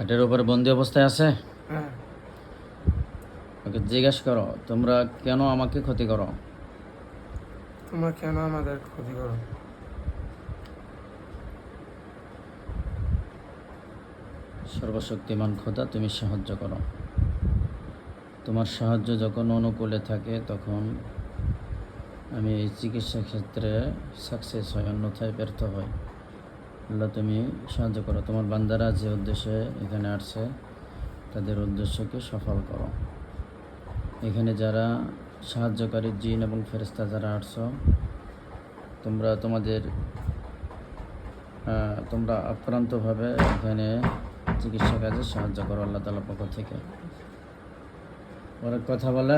খাটের উপরে বন্দি অবস্থায় আছে। হ্যাঁ। ওকে জিজ্ঞেস করো, তোমরা কেন আমাকে ক্ষতি করো? তোমরা কেন আমাদের ক্ষতি করো? সর্বশক্তিমান খোদা, তুমি সাহায্য করো। তোমার সাহায্য যখন অনুকূলে থাকে তখন আমি এই চিকিৎসা ক্ষেত্রে সাকসেস হয়, অন্যথায় ব্যর্থ হয়। আল্লাহ, তুমি সাহায্য করো। তোমার বান্দারা যে উদ্দেশ্যে এখানে আসছে তাদের উদ্দেশ্যকে সফল করো। এখানে যারা সাহায্যকারী জিন এবং ফেরেশতা যারা আসছো, তোমরা আক্রান্তভাবে এখানে চিকিৎসা কাজে সাহায্য করো আল্লাহ তাআলার পক্ষ থেকে। ওরা কথা বলে,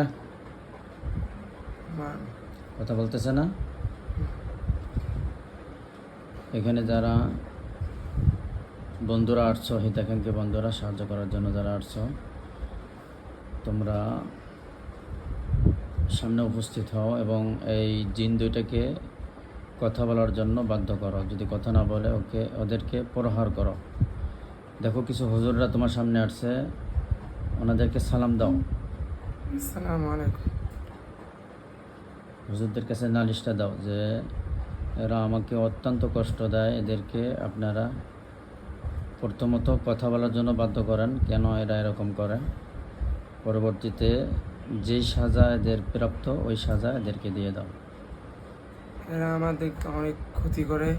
কথা বলতেছে না। এখানে যারা বন্ধুরা আসছো, হিতাকাঙ্ক্ষী বন্ধুরা, সাহায্য করার জন্য যারা আসছো, তোমরা সামনে উপস্থিত হও এবং এই জিন দুইটাকে কথা বলার জন্য বাধ্য করো। যদি কথা না বলে ওদেরকে প্রহার করো। দেখো কিছু হুজুররা তোমার সামনে আসছে, ওনাদেরকে সালাম দাও। আসসালামু আলাইকুম। হুজুরদের কাছে নালিশটা দাও যে এরা আমাকে অত্যন্ত কষ্ট দেয়, এদেরকে আপনারা প্রথমত কথা বলার জন্য বাধ্য করেন, কেন এরা এরকম করে। পরবর্তীতে যেই সাজা এদের প্রাপ্ত ওই সাজা এদেরকে দিয়ে দাও। এরা আমাদেরকে অনেক ক্ষতি করে।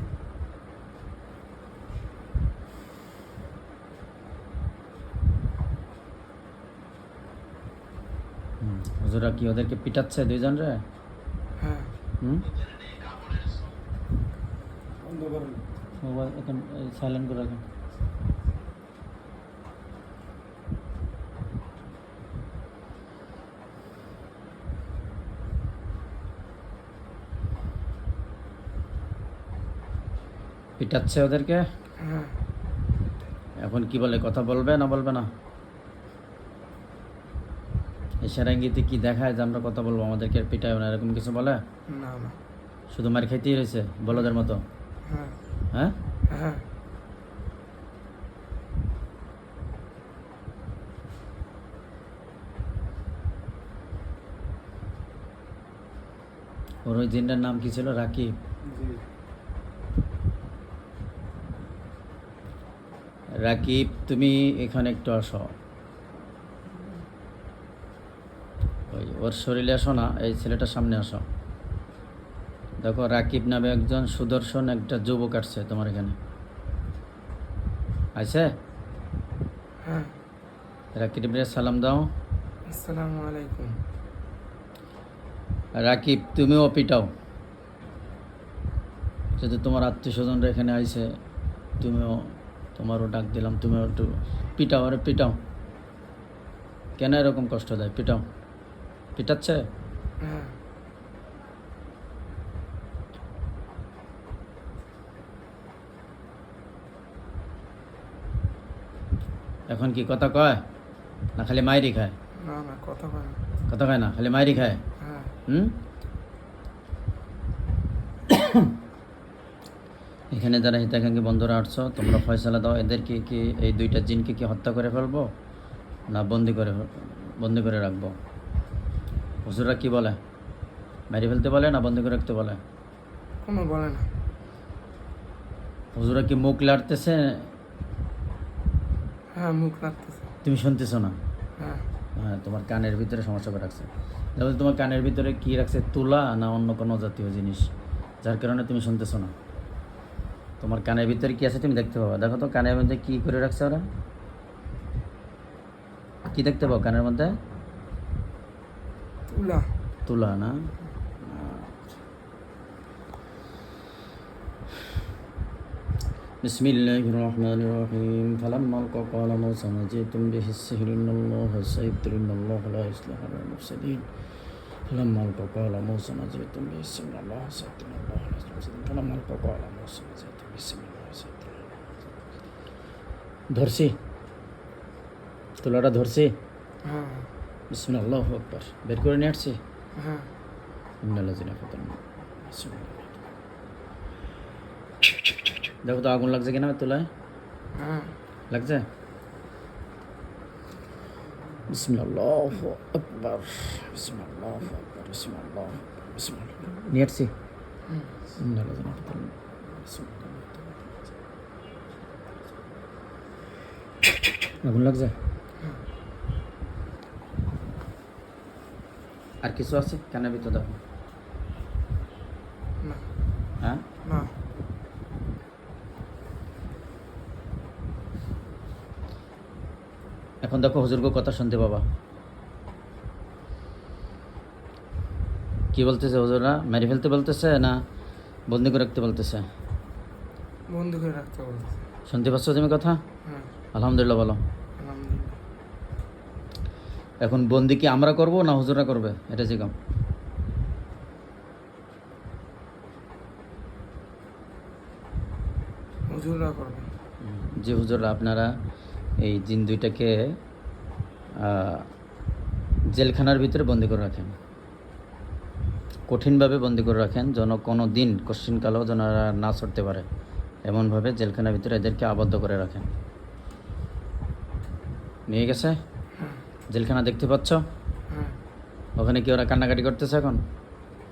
হুজুরা কি ওদেরকে পিটাচ্ছে দুইজন রে? হ্যাঁ। মোবাইল এখন সাইলেন্ট করে রাখেন। পিটাচ্ছে ওদেরকে। হ্যাঁ। এখন কি বলে, কথা বলবে না বলবে না? ইশারা ইঙ্গিতে কি দেখায় যে আমরা কথা বলবো, আমাদেরকে পিটায় না, এরকম কিছু বলে? না না। শুধু মার খাইতেই রয়েছে বলদের মতো। হ্যাঁ। হ্যাঁ, হ্যাঁ। ওর ওই জিনটার নাম কি ছিল? রাকিব। রাকিব, তুমি এখানে একটু আসো। ওই ওর শরীরে আসো না, এই ছেলেটার সামনে আসো। দেখো রাকিব নামে একজন সুদর্শন একটা যুবক আসছে তোমার এখানে, আছে? হ্যাঁ। রাকিবের সালাম দাও। আসসালামু আলাইকুম। রাকিব, তুমিও পিটাও। যদি তোমার আত্মীয় স্বজনরা এখানে আইছে, তোমারও ডাক দিলাম, তুমিও একটু পিটাও। আরে পিটাও, কেন এরকম কষ্ট দেয়? পিটাও। পিটাচ্ছে? হ্যাঁ। এখন কি কথা কয় না খালি মাইরি খায়? না না, কথা বলে না। কথা কয় না, খালি মাইরি খায়। হ্যাঁ। এখানে যারা হিতাকাঙ্ক্ষী বন্ধুরা আসছো, তোমরা ফয়সালা দাও, এদেরকে কি এই দুইটা জিনকে কি হত্যা করে ফেলবো না বন্দি করে রাখবো? হুজুররা কি বলে, মেরে ফেলতে বলে না বন্দি করে রাখতে বলে? কোনো বলে না। হুজুরা কি মুখ লাড়তেছে? হ্যাঁ, মুখ লাগতেছে। তুমি শুনতেছো না? হ্যাঁ। হ্যাঁ, তোমার কানের ভিতরে সমস্যা করে রাখছে। তাহলে তোমার কানের ভিতরে কি রাখছে, তুলা না অন্য কোনো জাতীয় জিনিস, যার কারণে তুমি শুনতেছো না? তোমার কানের ভিতরে কি আছে তুমি দেখতে পাবো। দেখো তো কানের মধ্যে কি করে রাখছে ওরা, কি দেখতে পাও কানের মধ্যে? তুলা। তুলা না? বিসমিল্লাহির রহমানির রহিম। ফালাম্মা قال موسى ما جئتم به السحر إن الله سيبطل إن الله لا يصلح عمل المفسدين. فلما قال موسى ما جئتم به السحر إن الله سيبطل إن الله لا يصلح عمل المفسدين. فلما قال موسى ما جئتم به السحر إن الله سيبطل إن الله لا يصلح عمل المفسدين. ধরছি, তুলাটা ধরছি। হ্যাঁ। বিসমিল্লাহ, আল্লাহু আকবার, বের করে নিয়ে আসছি। হ্যাঁ। দেখো তো আগুন লাগছে কিনা তুলায়? হ্যাঁ। লাগছে? বিসমিল্লাহু আকবার, বিসমিল্লাহু আকবার, বিসমিল্লাহু আকবার, বিসমিল্লাহ। নিয়ে আসছি। আগুন লাগছে? আর কিছু আছে কানের ভিতর দেখো? না হ্যাঁ, না এখন দেখো হুজুরকে কথা শুনতে বাবা কি বলতেছে। হুজুররা মেরে ফেলতে বলতেছে না বন্দি করে রাখতে বলতেছে? বন্ধ করে রাখতে বলতেছে। শুনতে পাচ্ছ তুমি কথা? হ্যাঁ আলহামদুলিল্লাহ বলো। আলহামদুলিল্লাহ। এখন বন্দি কি আমরা করব না হুজুররা করবে, এটা জিজ্ঞাম। হুজুররা করবে। যে হুজুররা আপনারা এই জিন দুইটাকে জেলখানার ভিতরে বন্দি করে রাখেন, কঠিনভাবে বন্দি করে রাখেন, যেন কোনো দিন কোশ্চিনকালেও যেন এরা না ছড়তে পারে, এমনভাবে জেলখানার ভিতরে এদেরকে আবদ্ধ করে রাখেন। নিয়ে গেছে হ্যাঁ জেলখানা দেখতে পাচ্ছ? হ্যাঁ ওখানে কি ওরা কান্নাকাটি করতেছে এখন?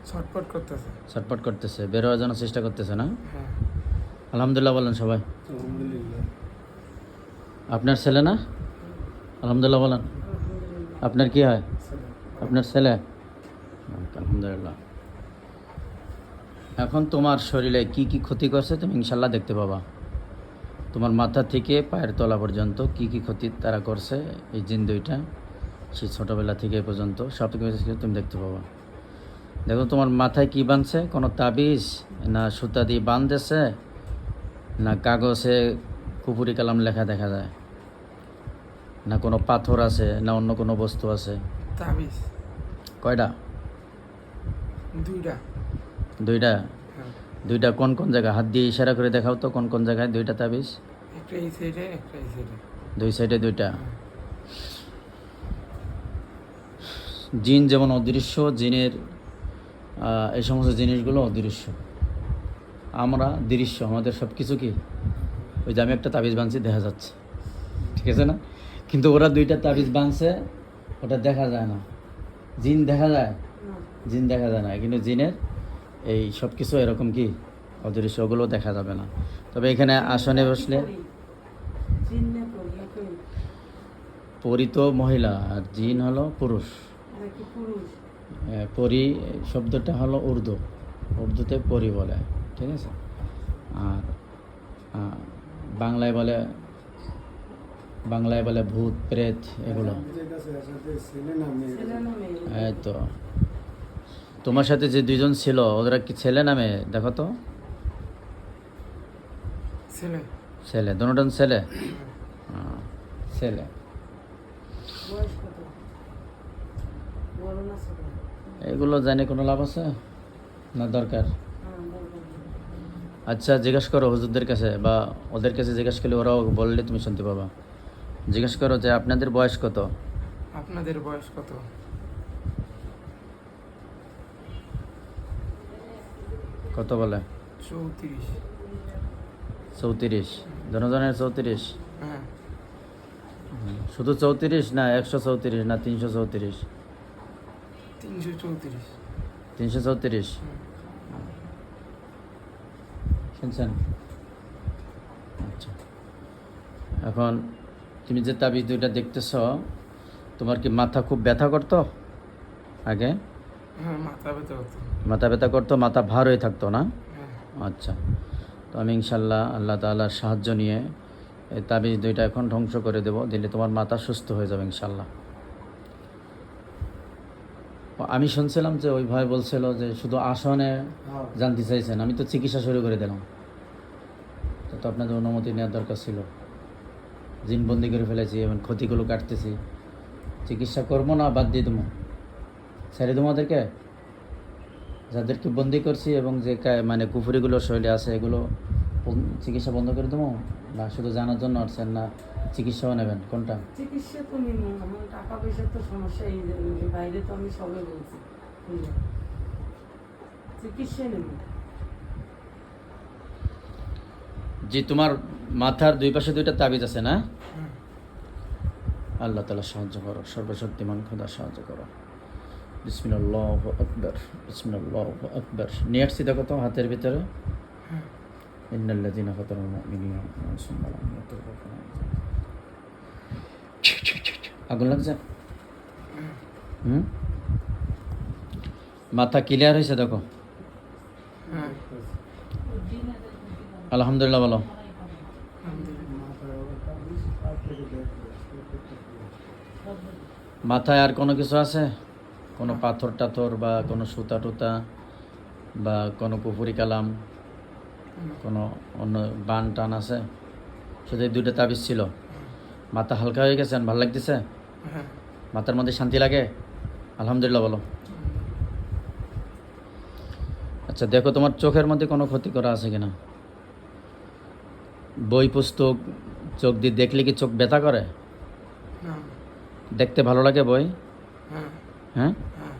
ছটপট করতেছে। ছটপট করতেছে, বের হওয়ার জন্য চেষ্টা করতেছে না? হ্যাঁ আলহামদুলিল্লাহ বলেন সবাই। আলহামদুলিল্লাহ। আপনার ছেলে না? আলহামদুলিল্লাহ বলেন। আপনার কি হয়? আপনার ছেলে? আলহামদুলিল্লাহ। এখন তোমার শরীরে কি কি ক্ষতি করছে তুমি ইনশাল্লাহ দেখতে পাবা। তোমার মাথা থেকে পায়ের তলা পর্যন্ত কি কি ক্ষতি তারা করছে এই জিন দুইটা, সেই ছোটোবেলা থেকে এ পর্যন্ত সব কিছু তুমি দেখতে পাবা। দেখো তোমার মাথায় কি বাঁধছে, কোনো তাবিজ না সুতা দিয়ে বাঁধতেছে, না কাগজে কুপুরি কালাম লেখা দেখা যায়, না কোনো পাথর আছে, না অন্য কোনো বস্তু আছে? তাবিজ কয়টা? দুইটা। দুইটা। হ্যাঁ দুইটা কোন কোন জায়গায়? হাত দিয়ে ইশারা করে দেখাও তো কোন কোন জায়গায় দুইটা তাবিজ। একটা এই সাইডে একটা এই সাইডে। দুই সাইডে দুইটা। জিন যেমন অদৃশ্য, জিনের এই সমস্ত জিনিসগুলো অদৃশ্য, আমরা দৃশ্য, আমাদের সব কিছু কি ওই যে আমি একটা তাবিজ বাঁধছি দেখা যাচ্ছে, ঠিক আছে না? কিন্তু ওরা দুইটা তাবিজ বাঁধছে, ওটা দেখা যায় না। জিন দেখা যায়? জিন দেখা যায় না, কিন্তু জিনের এই সব কিছু এরকম কি অদৃশ্য, ওগুলো দেখা যাবে না। তবে এখানে আসনে বসলে পরি তো মহিলা আর জিন হলো পুরুষ। পরি শব্দটা হলো উর্দু, উর্দুতে পরি বলে, ঠিক আছে? আর বাংলায় বলে, বাংলায় বলে ভূত প্রেত এগুলো। এই তো তোমার সাথে যে দুইজন ছিল ওরা কি ছেলে নামে দেখো তো? ছেলে। ছেলে, দুজন ছেলে। ছেলে। এগুলো জানে কোনো লাভ আছে না? দরকার? আচ্ছা জিজ্ঞেস করো হুজুরদের কাছে বা ওদের কাছে জিজ্ঞেস করলে ওরাও বললে তুমি শুনতে পাবা। জিজ্ঞেস করো যে আপনাদের বয়স কত? আপনাদের বয়স কত? কত বলে? 34। 34? জনজনের 34? হ্যাঁ শুধু 34 না 134 না 334? 334। 334 শুনছেন? আচ্ছা, এখন তুমি যে তাবিজ দুইটা দেখতেছ, তোমার কি মাথা খুব ব্যথা করতো আগে? হ্যাঁ মাথা ব্যথা হতো। মাথা ব্যথা করতো, মাথা ভার হয়ে থাকতো না? হ্যাঁ আচ্ছা, তো আমি ইনশাল্লাহ আল্লাহ তাআলার সাহায্য নিয়ে এই তাবিজ দুইটা এখন ধ্বংস করে দেব, দিলে তোমার মাথা সুস্থ হয়ে যাবে ইনশাল্লাহ। আমি শুনছিলাম যে ওই ভাই বলছিল যে শুধু আসনে জানতে চাইছেন, আমি তো চিকিৎসা শুরু করে দিলাম, তো আপনাদের অনুমতি নেওয়ার দরকার ছিল। জিনবন্দি করে ফেলেছি, এখন ক্ষতিগুলো কাটতেছি, চিকিৎসা করবো না বাদ দিয়ে দেবো, ছেড়ে দেবো ওদেরকে, যাদেরকে বন্দি করছি এবং যে মানে কুফুরিগুলো শরীরে আছে এগুলো চিকিৎসা বন্ধ করে দেবো, না শুধু জানার জন্য আসছেন, না চিকিৎসাও নেবেন, কোনটা? চিকিৎসা তো নিব, আমার টাকা পয়সার তো সমস্যা, এই বাইরে তো আমি সবে বলছি চিকিৎসা নেব। যে তোমার মাথার দুই পাশে দুইটা তাবিজ আছে না? আল্লাহ তাআলা সাহায্য করো, সর্বশক্তিমান খোদা সাহায্য করো। বিসমিল্লাহু আকবার, বিসমিল্লাহু আকবার। নিয়ে আসছি দেখো তো হাতের ভিতরে। ইন্নাল্লাযীনা ফাতানুল মুমিনিনা সুম্মা লাম ইয়াতুবু। আগুন লাগছে? মাথা ক্লিয়ার হয়েছে দেখো। হ্যাঁ আলহামদুলিল্লাহ বলো। মাথায় আর কোনো কিছু আছে? কোনো পাথর টাথর বা কোনো সুতা টুতা বা কোনো কুফুরি কালাম, কোনো অন্য বান টান আছে? শুধু এই দুইটা তাবিজ ছিল। মাথা হালকা হয়ে গেছেন, ভালো লাগতেছে? হ্যাঁ মাথার মধ্যে শান্তি লাগে? আলহামদুলিল্লাহ বলো। আচ্ছা দেখো তোমার চোখের মধ্যে কোনো ক্ষতি করা আছে কিনা? বই পুস্তক চোখ দিয়ে দেখলে কি চোখ ব্যথা করে? না দেখতে ভালো লাগে বই? হ্যাঁ হ্যাঁ, হ্যাঁ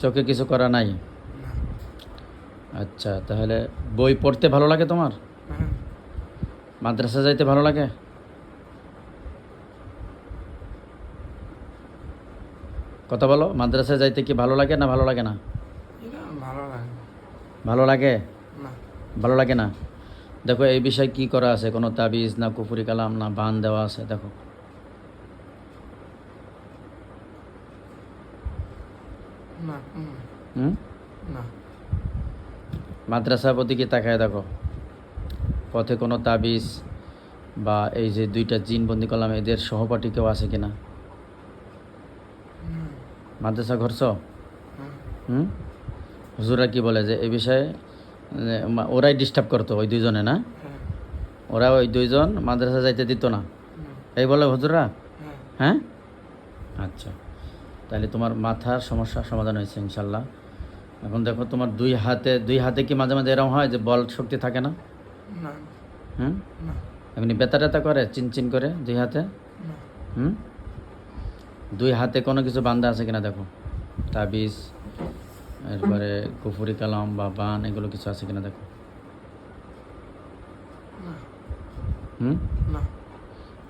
চোখে কিছু করা নাই? না আচ্ছা তাহলে বই পড়তে ভালো লাগে তোমার? হ্যাঁ মাদ্রাসা যাইতে ভালো লাগে? কথা বলো, মাদ্রাসা যাইতে কি ভালো লাগে না ভালো লাগে না? এটা ভালো লাগে ভালো লাগে? না ভালো লাগে না? দেখো এই বিষয়ে কি করা আছে? কোনো তাবিজ না কুফুরি কালাম না বান দেওয়া আছে? দেখো না হুম, না মাদ্রাসার প্রতি কি তাকায় দেখো, পথে কোনো তাবিজ বা এই যে দুইটা জিন বন্দি করলাম এদের সহপাঠী কেউ আছে কিনা? মাদ্রাসা ঘরছ? হুম, হুজুরা কি বলে যে এই বিষয়ে ওরাই ডিস্টার্ব করতো ওই দুইজনে না? হ্যাঁ ওরা ওই দুইজন মাদ্রাসা যাইতে দিত না, এই বলে হুজুররা? হ্যাঁ হ্যাঁ, আচ্ছা তাহলে তোমার মাথার সমস্যার সমাধান হয়েছে ইনশাল্লাহ। এখন দেখো তোমার দুই হাতে কি মাঝে মাঝে এরকম হয় যে বল শক্তি থাকে না? না হুম, না এমনি ব্যথা ট্যাথা করে চিনচিন করে দুই হাতে? না হুম, দুই হাতে কোনো কিছু বান্ধা আছে কিনা দেখো, তাবিজ এরপরে কুফুরি কালাম বা বান এগুলো কিছু আছে কিনা দেখো। না হুম, না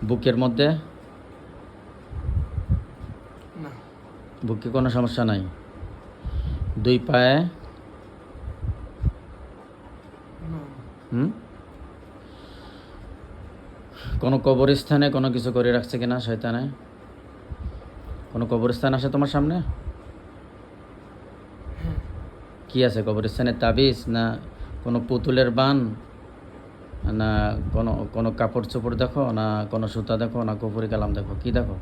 বুকের মধ্যে? না বুকে কোনো সমস্যা নাই? দুই পায়ে? না হুম, কোনো কবরস্থানে কোনো কিছু করে রাখছে কিনা শয়তানে? কোনো কবরস্থান আসে তোমার সামনে? হ্যাঁ কি আছে কবরস্থানে? তাবিজ না কোনো পুতুলের বান না কোনো কোনো কাপড় চোপড় দেখো না কোনো সুতা দেখো না কুফুরি কালাম দেখো, কি দেখো?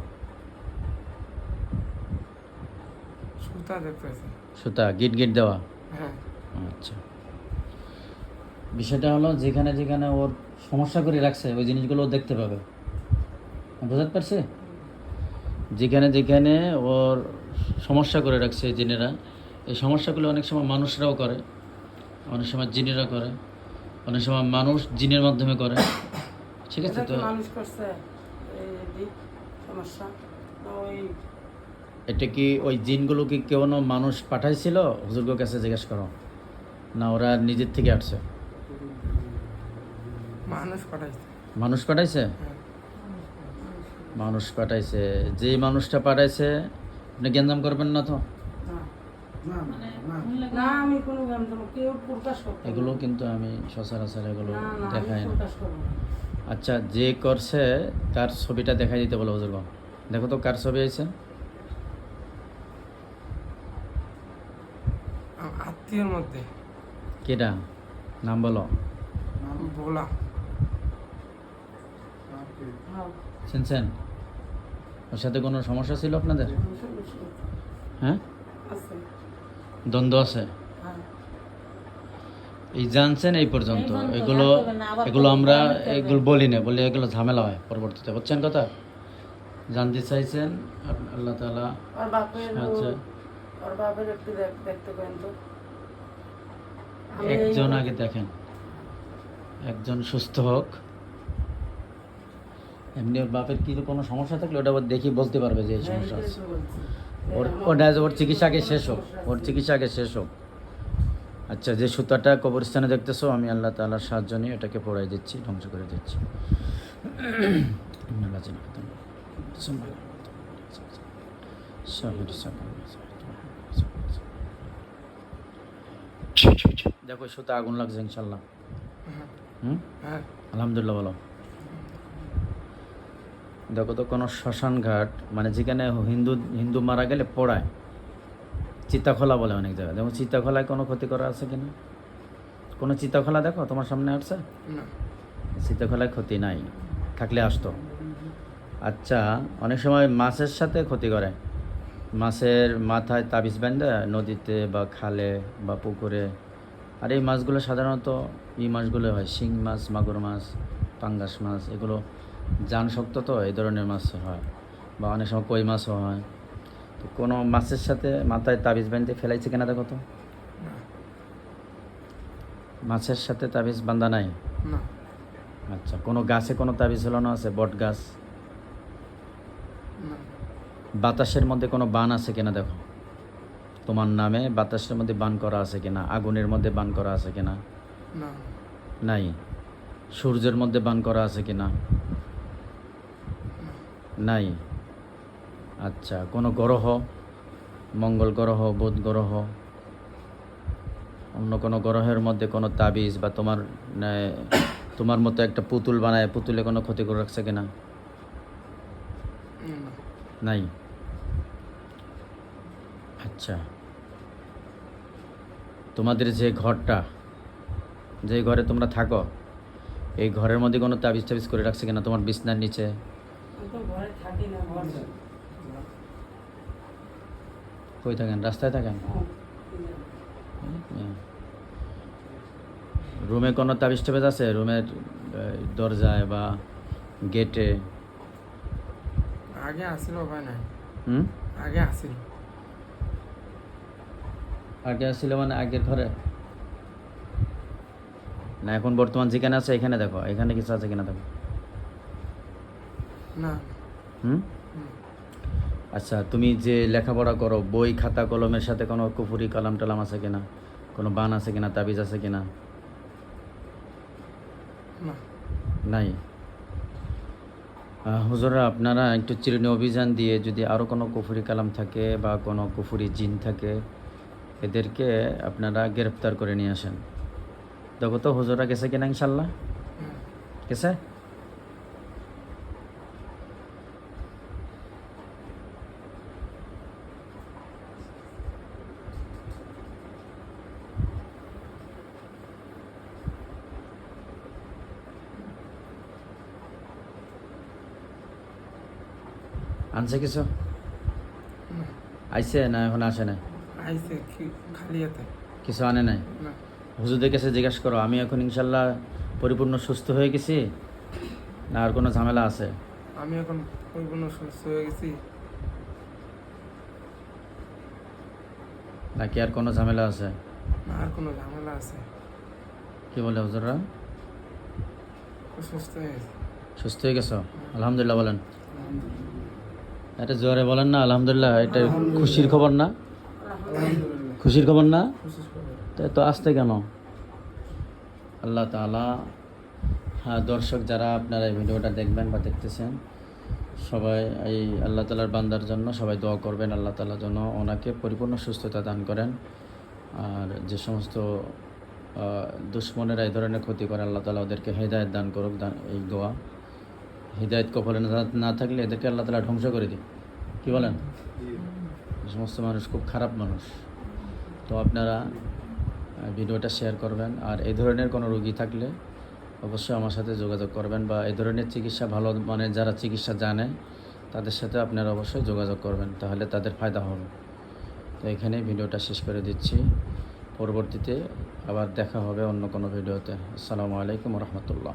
সুতা দেখতেছি সুতা গিট গিট দেওয়া? হ্যাঁ আচ্ছা, বিষয়টা হলো যেখানে যেখানে ওর সমস্যা করে রাখছে ওই জিনিসগুলো ও দেখতে পাবে, বুঝতে পারছে? যেখানে যেখানে ওর সমস্যা করে রাখছে এই জিনেরা, এই সমস্যাগুলো অনেক সময় মানুষরাও করে, অনেক সময় জিনেরা করে, অনেক সময় মানুষ জিনের মাধ্যমে করে। ঠিক আছে এটা তো কি মানুষ করছে এই দিক সমস্যা না ওই এটা কি ওই জিনগুলো কি কোনো মানুষ পাঠাইছিল? হুজুরগো কাছে জিজ্ঞেস করো, না ওরা নিজের থেকে আসছে? মানুষ পাঠাইছে মানুষ পাঠাইছে? হ্যাঁ মানুষ পাঠাইছে, যে মানুষটা পাঠাইছে আপনি জ্ঞানদাম করবেন না তো? না আমি কোনো গান কেউ প্রকাশ করতে এগুলো কিন্তু আমি সচরাচর এগুলো না না আমি দেখাই না। প্রকাশ করবো না। আচ্ছা যে করছে তার ছবিটা দেখাই দিতে বলো হুজুর। দেখো তো কার ছবি আছে? আত্মীয়র মধ্যে কেডা? নাম বলো। বলা হ্যাঁ, চিনছেন? ওর সাথে কোনো সমস্যা ছিল আপনাদের? সমস্যা হ্যাঁ, আছে দ্বন্দ্ব আছে? হ্যাঁ এই জানছেন এই পর্যন্ত? এই পর্যন্ত, এগুলো আর করবেন না, আবার এগুলো আমরা করবেন না। এগুলো বলি না, বলি এগুলো ঝামেলা হয় পরবর্তীতে, বুঝছেন কথা? জানতে চাইছেন আল্লাহ তাআলা ওর বাপের আচ্ছা ওর বাপের একটু দেখতে পারেন তো আমি এই- একজন আগে দেখেন, একজন সুস্থ হোক, এমনি ওর বাপের কি কোনো সমস্যা থাকলে ওটা আবার দেখি বলতে পারবে যে এই হ্যাঁ, সমস্যা এটাই আছে। তো বলছি। ওর চিকিৎসা আগে শেষ হোক, ওর চিকিৎসা আগে শেষ হোক। আচ্ছা যে সুতাটা কবরস্থানে দেখতেছো আমি আল্লাহ তাআলার সাহায্য নিয়ে এটাকে পড়াই দিচ্ছি, ধ্বংস করে দিচ্ছি। দেখো সুতো আগুন লাগছে ইনশাল্লাহ। হ্যাঁ হুম, হ্যাঁ আলহামদুলিল্লাহ বলো। দেখো তো কোনো শ্মশান ঘাট মানে যেখানে হিন্দু হিন্দু মারা গেলে পড়ায়, চিতাখোলা বলে অনেক জায়গায়, দেখো চিতাখোলায় কোনো ক্ষতি করা আছে কিনা? কোনো চিতাখোলা দেখো তোমার সামনে আসছে? না চিতাখোলায় ক্ষতি নাই, থাকলে আসতো। আচ্ছা, অনেক সময় মাছের সাথে ক্ষতি করে, মাছের মাথায় তাবিজ বাঁধে নদীতে বা খালে বা পুকুরে। আর এই মাছগুলো সাধারণত এই মাছগুলো হয় শিং মাছ, মাগুর মাছ, পাঙ্গাস মাছ, এগুলো জান শক্ত, তো এই ধরনের মাছ হয়। বা অনেক সময় কই মাছও হয়। তো কোনো মাছের সাথে মাথায় তাবিজ বাঁধতে ফেলাইছে কিনা দেখো তো। না মাছের সাথে তাবিজ বাঁধা নাই? না আচ্ছা, কোনো গাছে কোনো তাবিজ ঝোলানো আছে? বট গাছ। না বাতাসের মধ্যে কোনো বান আছে কিনা দেখো, তোমার নামে বাতাসের মধ্যে বান করা আছে কিনা, আগুনের মধ্যে বান করা আছে কিনা? না নাই। সূর্যের মধ্যে বান করা আছে কিনা? নাই। আচ্ছা, কোনো গ্রহ, মঙ্গল গ্রহ, বুধ গ্রহ, অন্য কোনো গ্রহের মধ্যে কোনো তাবিজ বা তোমার মতো একটা পুতুল বানায়, পুতুলে কোনো ক্ষতি করে রাখছে কিনা? না নাই। আচ্ছা, তোমাদের যে ঘরটা, যে ঘরে তোমরা থাকো, এই ঘরের মধ্যে কোনো তাবিজ টাবিজ করে রাখছে কিনা? তোমার বিছনার নিচে? আমি তো ঘরে থাকি না, ঘর কই থাকেন? রাস্তায় থাকেন? রুমে কোনো তাবিজ টাবিজ আছে? রুমের দরজায় বা গেটে? আগে আসিল ভাই নাই হুম, আগে আসিল আগে আসছিল মানে আগের ঘরে না? এখন বর্তমান যেখানে আছে এখানে দেখো, এখানে কিছু আছে কিনা দেখো। না হুম, হুম, আচ্ছা, তুমি যে লেখাপড়া করো, বই খাতা কলমের সাথে কোনো কুফুরি কালাম টালাম আছে কিনা? কোনো বান আছে কিনা, তাবিজ আছে কিনা? না নাই। হুজুরা, আপনারা একটু চিরুনি অভিযান দিয়ে যদি আরও কোনো কুফুরি কালাম থাকে বা কোনো কুফুরি জিন থাকে, এদেরকে আপনারা গ্রেফতার করে নিয়ে আসেন। দেখো তো হুজুরা গেছে কিনা ইনশাল্লাহ। হ্যাঁ গেছে? আনছে কিছু? না আইছে না এখন আসে না? আইসে কি খালি হাতে কিছু আনে নাই? না হুজুরদের কাছে জিজ্ঞাসা করো, আমি এখন ইনশাল্লাহ পরিপূর্ণ সুস্থ হয়ে গেছি না আর কোনো ঝামেলা আছে? আমি এখন পরিপূর্ণ সুস্থ হয়ে গেছি নাকি আর কোনো ঝামেলা আছে? না আর কোনো ঝামেলা আছে কি বলে হুজুররা? সুস্থ হয়ে গেছি সুস্থ হয়ে গেছো? আলহামদুলিল্লাহ বলেন। এটা জোরে বলেন না আলহামদুলিল্লাহ, এটা খুশির খবর না? আলহামদুলিল্লাহ খুশির খবর না? সুস্থ খবর। তাই তো আসতে কেন? আল্লাহ তাআলা, হ্যাঁ দর্শক যারা আপনারা এই ভিডিওটা দেখবেন বা দেখতেছেন, সবাই এই আল্লাহ তাআলার বান্দার জন্য সবাই দোয়া করবেন, আল্লাহ তাআলা যেন ওনাকে পরিপূর্ণ সুস্থতা দান করেন। আর যে সমস্ত দুশ্মনেরা এই ধরনের ক্ষতি করে, আল্লাহ তাআলা ওদেরকে হেদায়েত দান করুক, এই দোয়া। হৃদায়ত কপালে না থাকলে এদেরকে আল্লাহ তাআলা ধ্বংস করে দিই। কী বলেন? এই সমস্ত মানুষ খুব খারাপ মানুষ। তো আপনারা ভিডিওটা শেয়ার করবেন। আর এই ধরনের কোনো রোগী থাকলে অবশ্যই আমার সাথে যোগাযোগ করবেন, বা এই ধরনের চিকিৎসা ভালো মানে যারা চিকিৎসা জানে তাদের সাথে আপনারা অবশ্যই যোগাযোগ করবেন, তাহলে তাদের ফায়দা হবে। তো এখানে ভিডিওটা শেষ করে দিচ্ছি, পরবর্তীতে আবার দেখা হবে অন্য কোনো ভিডিওতে। আসসালামু আলাইকুম রহমতুল্লাহ।